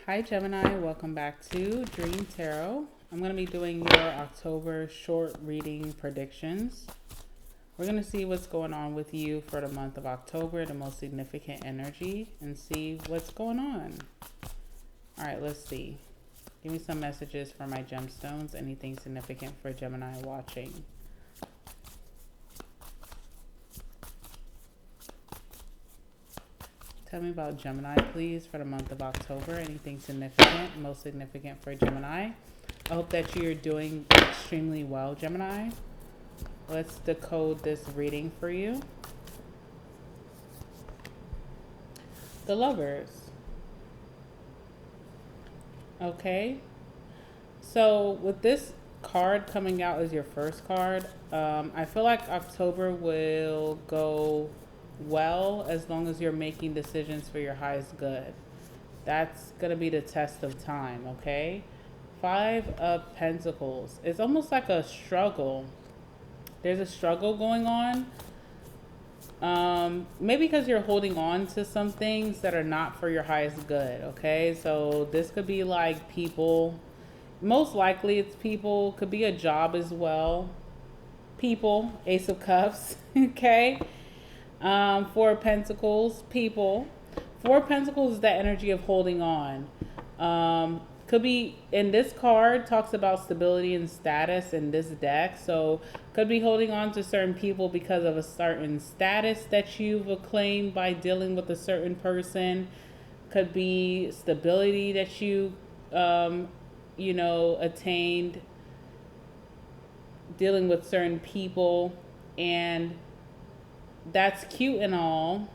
Hi Gemini, welcome back to Dream Tarot. I'm going to be doing your October short reading predictions. We're going to see what's going on with you for the month of October, the most significant energy, and see what's going on. All right, let's see. Give me some messages for my gemstones, anything significant for Gemini watching. Tell me about Gemini, please, for the month of October. Anything significant, most significant for Gemini. I hope that you're doing extremely well, Gemini. Let's decode this reading for you. The Lovers. Okay. So with this card coming out as your first card, I feel like October will go well as long as you're making decisions for your highest good. That's going to be the test of time, okay? Five of Pentacles. It's almost like a struggle. There's a struggle going on. Maybe because you're holding on to some things that are not for your highest good, okay? So this could be like people. Most likely it's people. Could be a job as well. People. Ace of Cups, okay? Four of Pentacles, people. Four of Pentacles is that energy of holding on. Could be, in this card, talks about stability and status in this deck. So could be holding on to certain people because of a certain status that you've acclaimed by dealing with a certain person. Could be stability that you, attained dealing with certain people. And that's cute and all,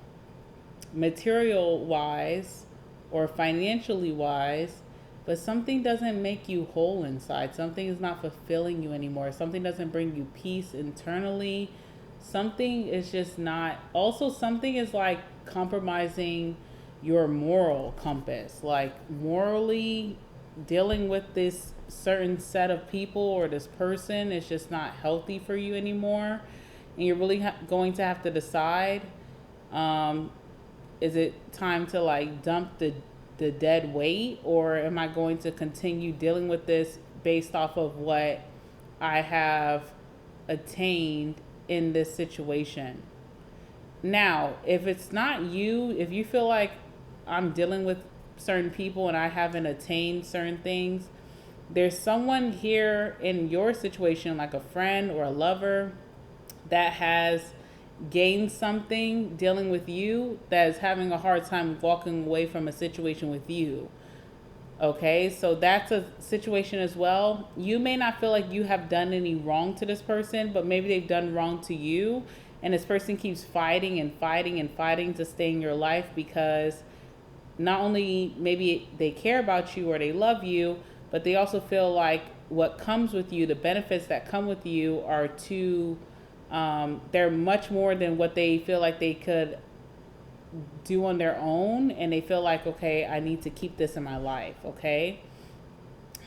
material wise or financially wise, but something doesn't make you whole inside. Something is not fulfilling you anymore. Something doesn't bring you peace internally. Something is just not. Also, something is like compromising your moral compass. Like morally dealing with this certain set of people or this person is just not healthy for you anymore. And you're really going to have to decide, is it time to like dump the dead weight, or am I going to continue dealing with this based off of what I have attained in this situation? Now, if it's not you, if you feel like I'm dealing with certain people and I haven't attained certain things, there's someone here in your situation, like a friend or a lover, that has gained something dealing with you, that is having a hard time walking away from a situation with you. Okay, so that's a situation as well. You may not feel like you have done any wrong to this person, but maybe they've done wrong to you, and this person keeps fighting and fighting and fighting to stay in your life because not only maybe they care about you or they love you, but they also feel like what comes with you, the benefits that come with you, are too they're much more than what they feel like they could do on their own, and they feel like, okay, I need to keep this in my life, okay?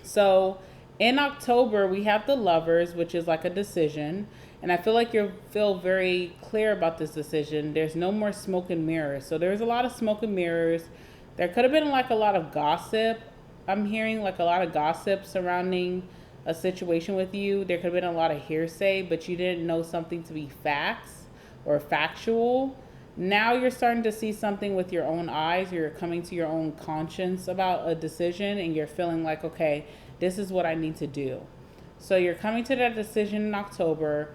So in October, we have the Lovers, which is like a decision, and I feel like you feel very clear about this decision. There's no more smoke and mirrors. So there's a lot of smoke and mirrors. There could have been like a lot of gossip. I'm hearing like a lot of gossip surrounding a situation with you. There could have been a lot of hearsay, but you didn't know something to be facts or factual. Now you're starting to see something with your own eyes. You're coming to your own conscience about a decision, and you're feeling like, okay, this is what I need to do. So you're coming to that decision in October,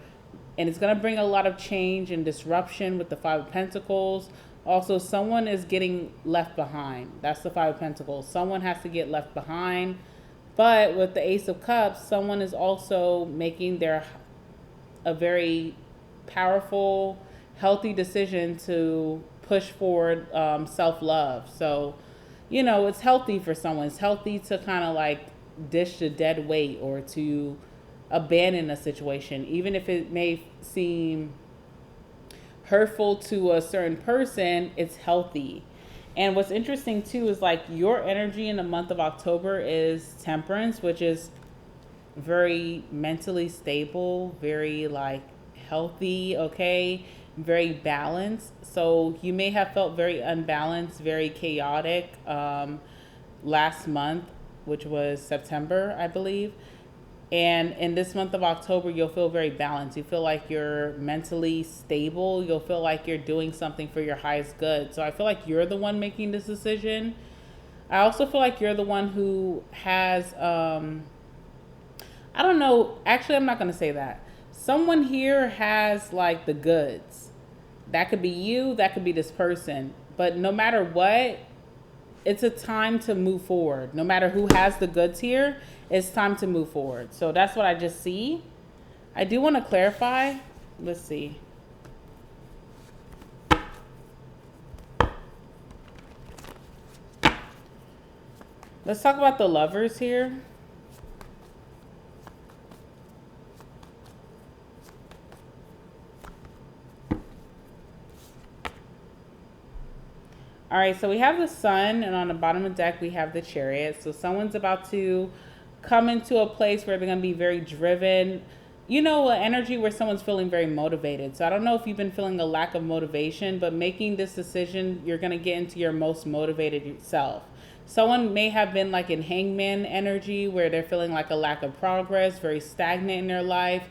and it's going to bring a lot of change and disruption with the Five of Pentacles. Also, someone is getting left behind. That's the Five of Pentacles. Someone has to get left behind. But with the Ace of Cups, someone is also making a very powerful, healthy decision to push forward self-love. So, it's healthy for someone. It's healthy to kind of like dish the dead weight or to abandon a situation, even if it may seem hurtful to a certain person. It's healthy. And what's interesting too is like your energy in the month of October is Temperance, which is very mentally stable, very like healthy, okay, very balanced. So you may have felt very unbalanced, very chaotic, last month, which was September, I believe. And in this month of October, you'll feel very balanced. You feel like you're mentally stable. You'll feel like you're doing something for your highest good. So I feel like you're the one making this decision. I also feel like you're the one who has, I don't know. Actually, I'm not going to say that. Someone here has like the goods. That could be you, that could be this person. But no matter what, it's a time to move forward. No matter who has the goods here, it's time to move forward. So that's what I just see. I do want to clarify. Let's see. Let's talk about the lovers here. All right, so we have the sun, and on the bottom of the deck, we have the chariot. So someone's about to come into a place where they're going to be very driven. You know, an energy where someone's feeling very motivated. So I don't know if you've been feeling a lack of motivation, but making this decision, you're going to get into your most motivated self. Someone may have been like in hangman energy where they're feeling like a lack of progress, very stagnant in their life,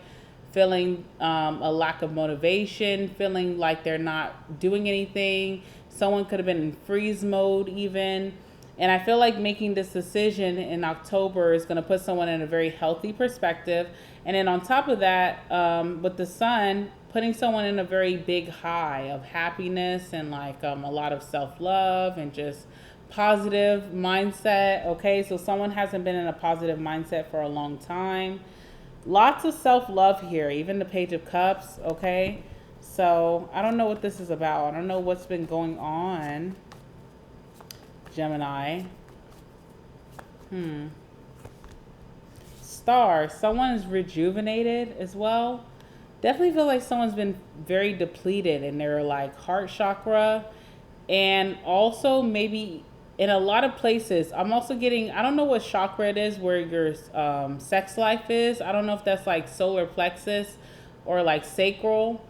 feeling a lack of motivation, feeling like they're not doing anything. Someone could have been in freeze mode even. And I feel like making this decision in October is going to put someone in a very healthy perspective. And then on top of that, with the sun, putting someone in a very big high of happiness and like a lot of self-love and just positive mindset. Okay, so someone hasn't been in a positive mindset for a long time. Lots of self-love here, even the Page of Cups. Okay, so I don't know what this is about. I don't know what's been going on, Gemini. Star, someone is rejuvenated as well. Definitely feel like someone's been very depleted in their like heart chakra, and also maybe in a lot of places I'm also getting, I don't know what chakra it is where your sex life is. I don't know if that's like solar plexus or like sacral.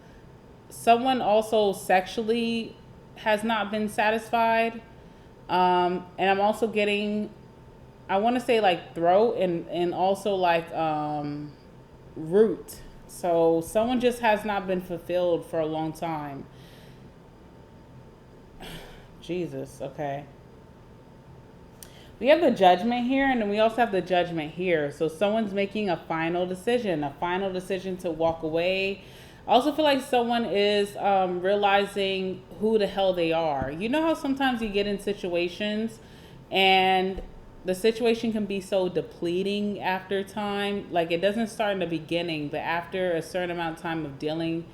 Someone also sexually has not been satisfied. And I'm also getting, I want to say like throat and also like root. So someone just has not been fulfilled for a long time. Jesus, okay. We have the judgment here, and then we also have the judgment here. So someone's making a final decision to walk away. I also feel like someone is realizing who the hell they are. You know how sometimes you get in situations and the situation can be so depleting after time. Like it doesn't start in the beginning, but after a certain amount of time of dealing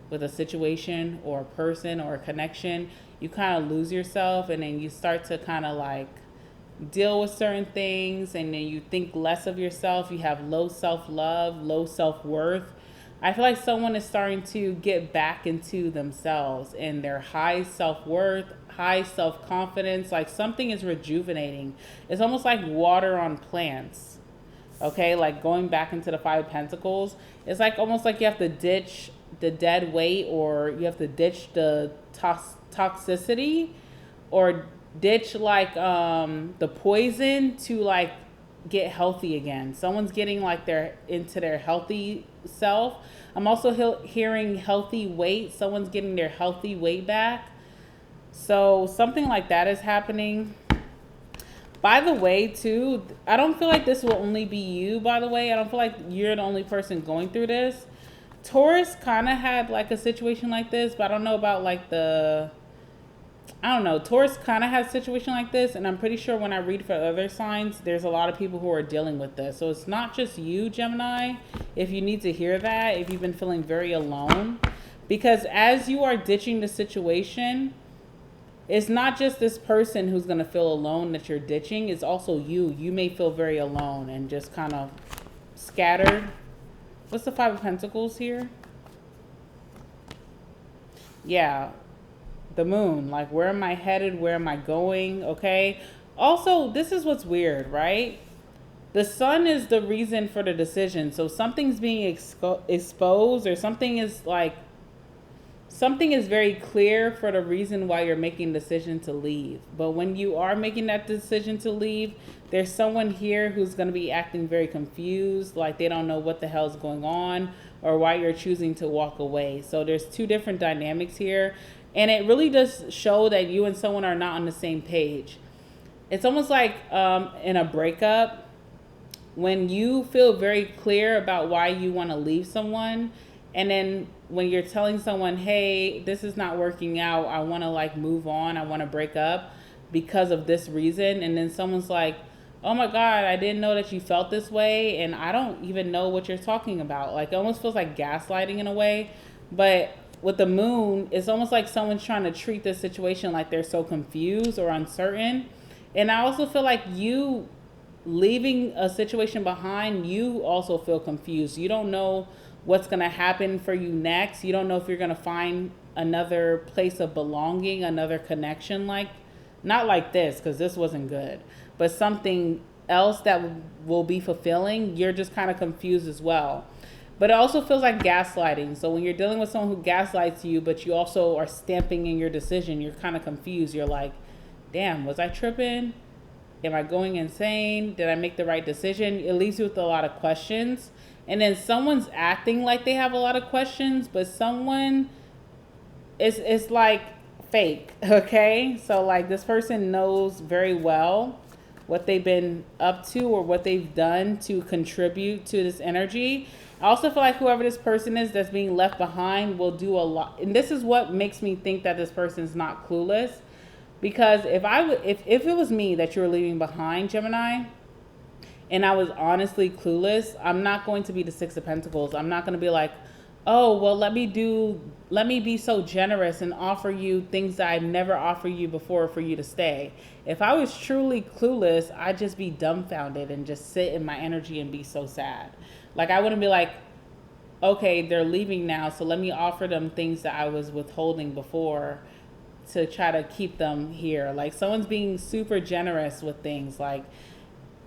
with a situation or a person or a connection, you kind of lose yourself, and then you start to kind of like deal with certain things, and then you think less of yourself. You have low self-love, low self-worth. I feel like someone is starting to get back into themselves and their high self-worth, high self-confidence. Like something is rejuvenating. It's almost like water on plants. Okay, like going back into the Five of Pentacles. It's like almost like you have to ditch the dead weight, or you have to ditch the toxicity, or ditch like the poison to like get healthy again. Someone's getting like their into their healthy self. I'm also hearing healthy weight. Someone's getting their healthy weight back. So something like that is happening. By the way, too, I don't feel like this will only be you, by the way. I don't feel like you're the only person going through this. Taurus kind of had like a situation like this, but I don't know about like Taurus kind of has a situation like this, and I'm pretty sure when I read for other signs, there's a lot of people who are dealing with this. So it's not just you, Gemini, if you need to hear that, if you've been feeling very alone. Because as you are ditching the situation, it's not just this person who's going to feel alone that you're ditching. It's also you. You may feel very alone and just kind of scattered. What's the Five of Pentacles here? Yeah. The moon, like where am I headed, where am I going? Okay, also this is what's weird, right? The sun is the reason for the decision, so something's being exposed, or something something is very clear for the reason why you're making the decision to leave. But when you are making that decision to leave, there's someone here who's going to be acting very confused, like they don't know what the hell's going on or why you're choosing to walk away. So there's two different dynamics here. And it really does show that you and someone are not on the same page. It's almost like in a breakup, when you feel very clear about why you want to leave someone, and then when you're telling someone, hey, this is not working out, I want to like move on, I want to break up because of this reason, and then someone's like, oh my God, I didn't know that you felt this way, and I don't even know what you're talking about. Like, it almost feels like gaslighting in a way. But with the moon, it's almost like someone's trying to treat this situation like they're so confused or uncertain. And I also feel like you leaving a situation behind, you also feel confused. You don't know what's going to happen for you next. You don't know if you're going to find another place of belonging, another connection, like, not like this, because this wasn't good, but something else that will be fulfilling. You're just kind of confused as well. But it also feels like gaslighting. So when you're dealing with someone who gaslights you, but you also are stamping in your decision, you're kind of confused. You're like, damn, was I tripping? Am I going insane? Did I make the right decision? It leaves you with a lot of questions. And then someone's acting like they have a lot of questions, but someone it's like fake, okay? So like this person knows very well what they've been up to or what they've done to contribute to this energy. I also feel like whoever this person is that's being left behind will do a lot. And this is what makes me think that this person's not clueless. Because if it was me that you were leaving behind, Gemini, and I was honestly clueless, I'm not going to be the Six of Pentacles. I'm not going to be like, oh, well, let me be so generous and offer you things that I've never offered you before for you to stay. If I was truly clueless, I'd just be dumbfounded and just sit in my energy and be so sad. Like, I wouldn't be like, okay, they're leaving now, so let me offer them things that I was withholding before to try to keep them here. Like, someone's being super generous with things. Like,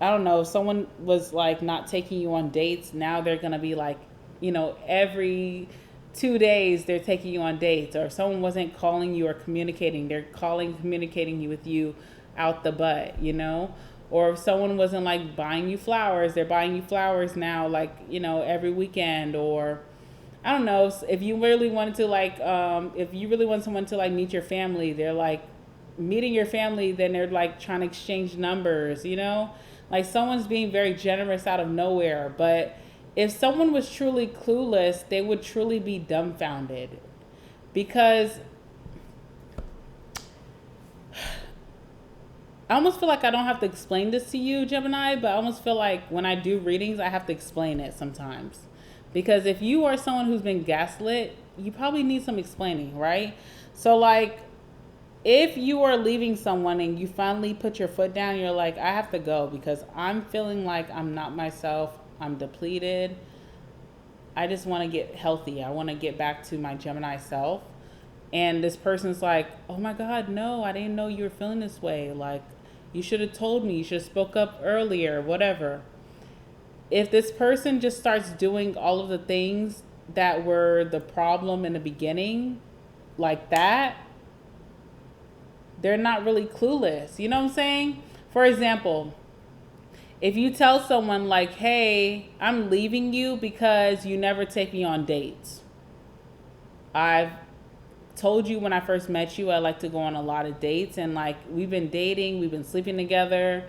I don't know, if someone was like not taking you on dates, now they're gonna be like, you know, every 2 days they're taking you on dates. Or if someone wasn't calling you or communicating, they're communicating you with you out the butt, you know. Or if someone wasn't like buying you flowers, they're buying you flowers now, like, you know, every weekend. Or I don't know, if you really wanted to like, if you really want someone to like meet your family, they're like meeting your family, then they're like trying to exchange numbers, you know. Like, someone's being very generous out of nowhere. But if someone was truly clueless, they would truly be dumbfounded. Because I almost feel like I don't have to explain this to you, Gemini, but I almost feel like when I do readings, I have to explain it sometimes. Because if you are someone who's been gaslit, you probably need some explaining, right? So like, if you are leaving someone and you finally put your foot down, you're like, I have to go because I'm feeling like I'm not myself. I'm depleted. I just want to get healthy. I want to get back to my Gemini self. And this person's like, oh my God, no, I didn't know you were feeling this way. Like, you should have told me. You should have spoke up earlier, whatever. If this person just starts doing all of the things that were the problem in the beginning, like that, they're not really clueless. You know what I'm saying? For example, if you tell someone like, hey, I'm leaving you because you never take me on dates. I've told you when I first met you, I like to go on a lot of dates, and like, we've been dating, we've been sleeping together,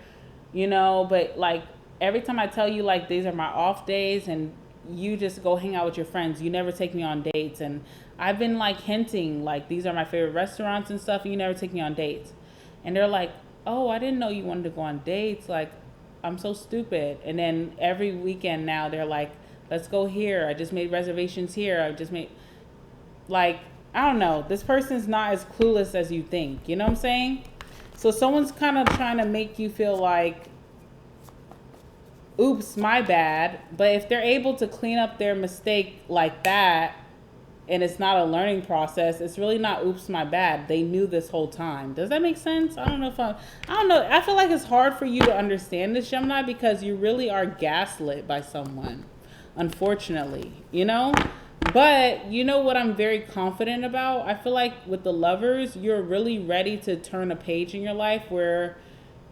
you know, but like, every time I tell you like, these are my off days, and you just go hang out with your friends, you never take me on dates. And I've been like hinting like, these are my favorite restaurants and stuff, and you never take me on dates. And they're like, oh, I didn't know you wanted to go on dates. Like, I'm so stupid. And then every weekend now they're like, let's go here. I just made reservations here. I just made, like, I don't know. This person's not as clueless as you think. You know what I'm saying? So someone's kind of trying to make you feel like, oops, my bad. But if they're able to clean up their mistake like that, and it's not a learning process, it's really not oops, my bad. They knew this whole time. Does that make sense? I don't know. I feel like it's hard for you to understand this, Gemini, because you really are gaslit by someone, unfortunately, you know? But you know what I'm very confident about? I feel like with the lovers, you're really ready to turn a page in your life where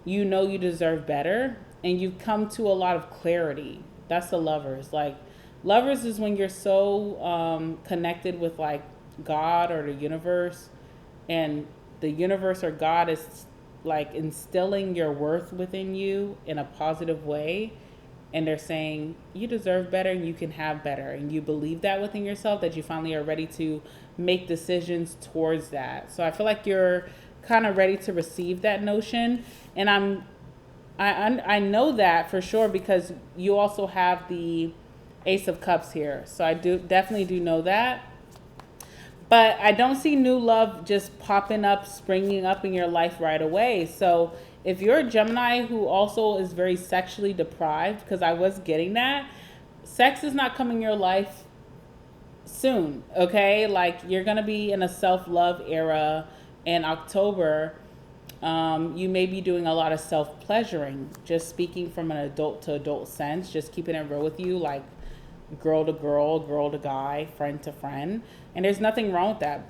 you know you deserve better and you've come to a lot of clarity. That's the lovers. Like, lovers is when you're so connected with like God or the universe, and the universe or God is like instilling your worth within you in a positive way, and they're saying you deserve better and you can have better, and you believe that within yourself, that you finally are ready to make decisions towards that. So I feel like you're kind of ready to receive that notion, and I know that for sure because you also have the Ace of Cups here. So I do definitely do know that. But I don't see new love just popping up, springing up in your life right away. So if you're a Gemini who also is very sexually deprived, because I was getting that, sex is not coming in your life soon, okay? Like, you're going to be in a self love era in October. You may be doing a lot of self pleasuring, just speaking from an adult to adult sense, just keeping it real with you, like girl to girl to guy, friend to friend. And there's nothing wrong with that.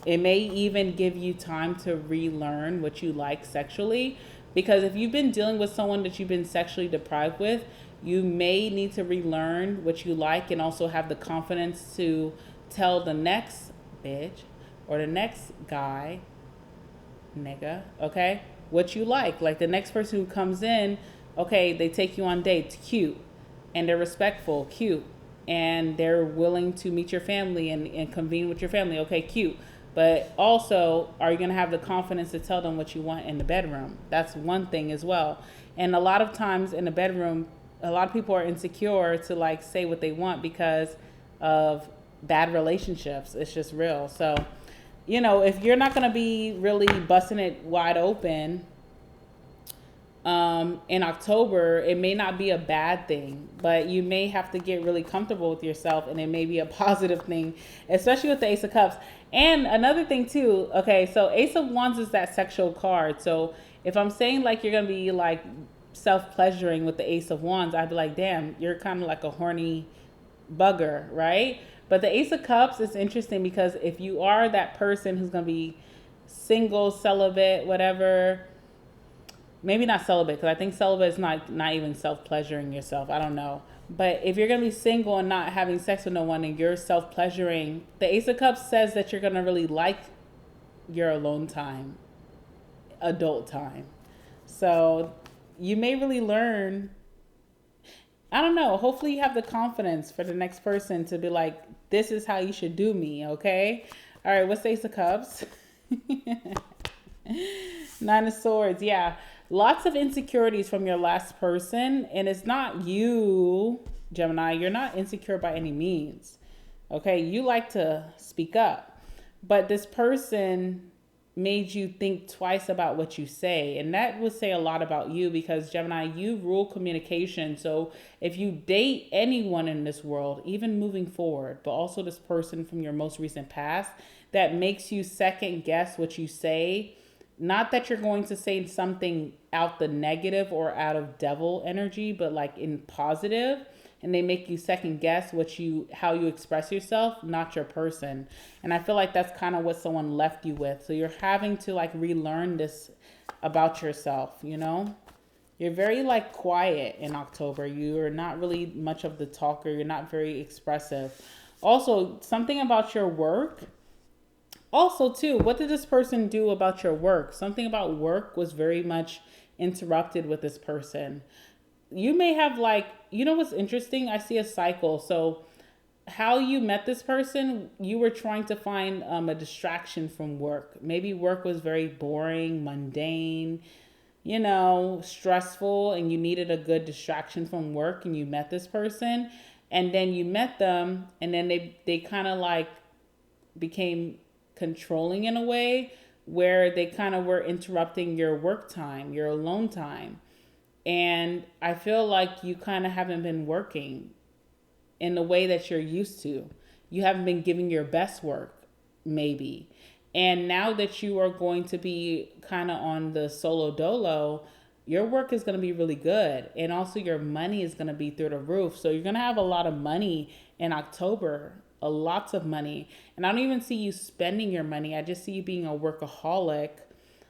It may even give you time to relearn what you like sexually. Because if you've been dealing with someone that you've been sexually deprived with, you may need to relearn what you like and also have the confidence to tell the next bitch or the next guy, nigga, okay, what you like. Like the next person who comes in, okay, they take you on dates, cute, and they're respectful, cute, and they're willing to meet your family and convene with your family, okay, cute. But also, are you going to have the confidence to tell them what you want in the bedroom? That's one thing as well. And a lot of times in the bedroom, a lot of people are insecure to like say what they want because of bad relationships. It's just real. So, you know, if you're not going to be really busting it wide open in October, it may not be a bad thing, but you may have to get really comfortable with yourself, and it may be a positive thing, especially with the Ace of Cups. And another thing too, okay, so Ace of Wands is that sexual card. So if I'm saying like you're gonna be like self pleasuring with the Ace of Wands, I'd be like, damn, you're kind of like a horny bugger, right? But the Ace of Cups is interesting because if you are that person who's gonna be single, celibate, whatever, maybe not celibate, because I think celibate is not even self pleasuring yourself. I don't know. But if you're gonna be single and not having sex with no one and you're self pleasuring, the Ace of Cups says that you're gonna really like your alone time, adult time. So you may really learn. I don't know. Hopefully, you have the confidence for the next person to be like, "This is how you should do me." Okay. All right. What's the Ace of Cups? Nine of Swords. Yeah. Lots of insecurities from your last person. And it's not you, Gemini. You're not insecure by any means. Okay. You like to speak up. But this person made you think twice about what you say. And that would say a lot about you because, Gemini, you rule communication. So if you date anyone in this world, even moving forward, but also this person from your most recent past, that makes you second guess what you say. Not that you're going to say something out the negative or out of devil energy, but like in positive, and they make you second guess what you how you express yourself, not your person. And I feel like that's kind of what someone left you with. So you're having to like relearn this about yourself, you know? You're very like quiet in October. You're not really much of the talker. You're not very expressive. Also, something about your work. Also, too, what did this person do about your work? Something about work was very much interrupted with this person. You may have like, you know what's interesting? I see a cycle. So how you met this person, you were trying to find a distraction from work. Maybe work was very boring, mundane, you know, stressful, and you needed a good distraction from work, and you met this person, and then you met them, and then they kind of like became controlling in a way where they kind of were interrupting your work time, your alone time. And I feel like you kind of haven't been working in the way that you're used to. You haven't been giving your best work, maybe. And now that you are going to be kind of on the solo dolo, your work is going to be really good. And also your money is going to be through the roof. So you're going to have a lot of money in October. a lots of money. And I don't even see you spending your money. I just see you being a workaholic.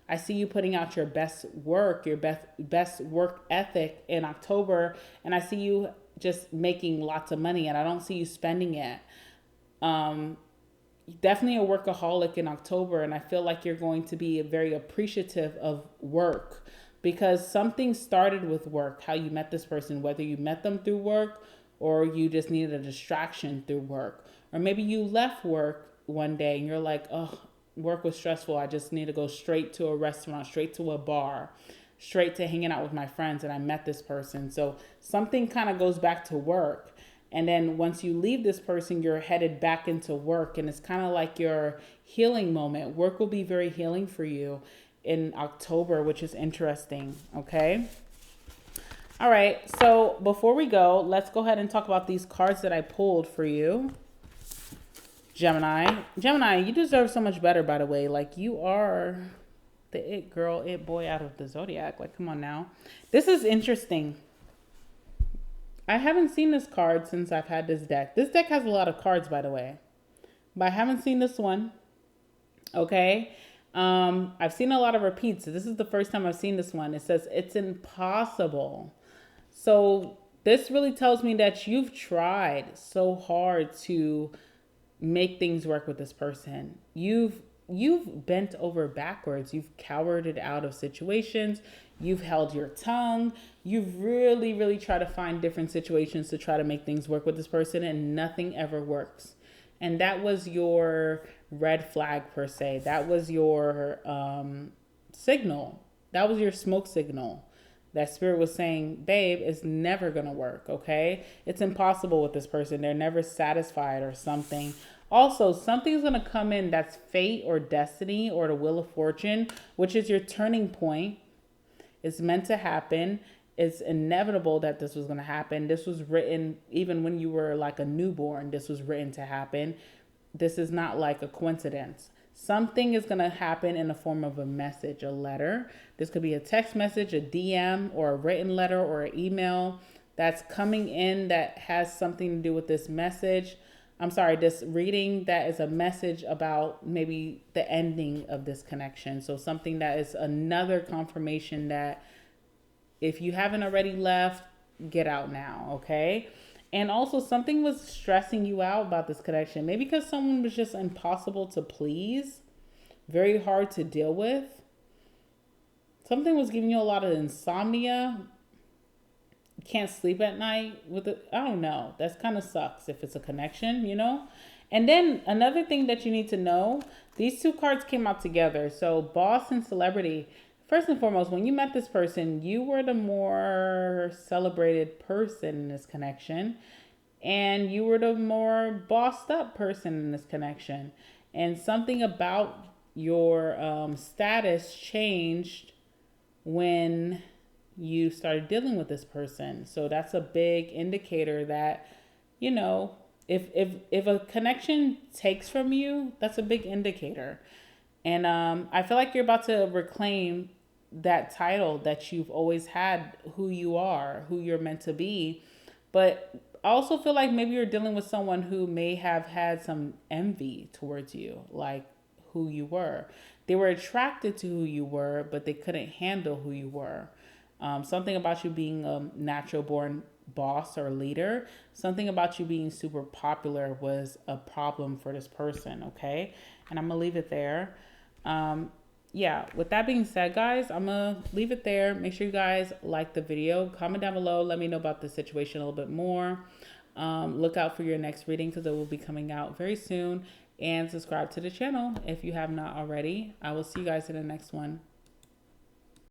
I see you putting out your best work, your best work ethic in October, and I see you just making lots of money, and I don't see you spending it. Um, Definitely a workaholic in October, and I feel like you're going to be very appreciative of work because something started with work, how you met this person, whether you met them through work or you just needed a distraction through work. Or maybe you left work one day and you're like, oh, work was stressful. I just need to go straight to a restaurant, straight to a bar, straight to hanging out with my friends, and I met this person. So something kind of goes back to work. And then once you leave this person, you're headed back into work. And it's kind of like your healing moment. Work will be very healing for you in October, which is interesting. Okay. All right. So before we go, let's go ahead and talk about these cards that I pulled for you. Gemini. Gemini, you deserve so much better, by the way. Like, you are the it girl, it boy out of the zodiac. Like, come on now. This is interesting. I haven't seen this card since I've had this deck. This deck has a lot of cards, by the way, but I haven't seen this one. Okay. I've seen a lot of repeats. So this is the first time I've seen this one. It says it's impossible. So this really tells me that you've tried so hard to make things work with this person. You've bent over backwards. You've cowered out of situations. You've held your tongue. You've really, really tried to find different situations to try to make things work with this person, and nothing ever works. And that was your red flag, per se. That was your signal. That was your smoke signal. That spirit was saying, babe, it's never going to work, okay? It's impossible with this person. They're never satisfied or something. Also, something's going to come in that's fate or destiny or the wheel of fortune, which is your turning point. It's meant to happen. It's inevitable that this was going to happen. This was written even when you were like a newborn. This was written to happen. This is not like a coincidence. Something is going to happen in the form of a message, a letter. This could be a text message, a DM, or a written letter or an email that's coming in that has something to do with this message. I'm sorry, this reading that is a message about maybe the ending of this connection. So something that is another confirmation that if you haven't already left, get out now, okay? And also something was stressing you out about this connection. Maybe because someone was just impossible to please, very hard to deal with. Something was giving you a lot of insomnia. You can't sleep at night with it. I don't know. That kind of sucks if it's a connection, you know? And then another thing that you need to know, these two cards came out together. So boss and celebrity. First and foremost, when you met this person, you were the more celebrated person in this connection. And you were the more bossed up person in this connection. And something about your status changed when you started dealing with this person. So that's a big indicator that, you know, if a connection takes from you, that's a big indicator. And I feel like you're about to reclaim that title that you've always had, who you are, who you're meant to be. But I also feel like maybe you're dealing with someone who may have had some envy towards you, like who you were. They were attracted to who you were, but they couldn't handle who you were. Something about you being a natural born boss or leader, something about you being super popular was a problem for this person, okay? And I'm going to leave it there. Yeah, with that being said, guys, I'm going to leave it there. Make sure you guys like the video. Comment down below. Let me know about the situation a little bit more. Look out for your next reading because it will be coming out very soon. And subscribe to the channel if you have not already. I will see you guys in the next one.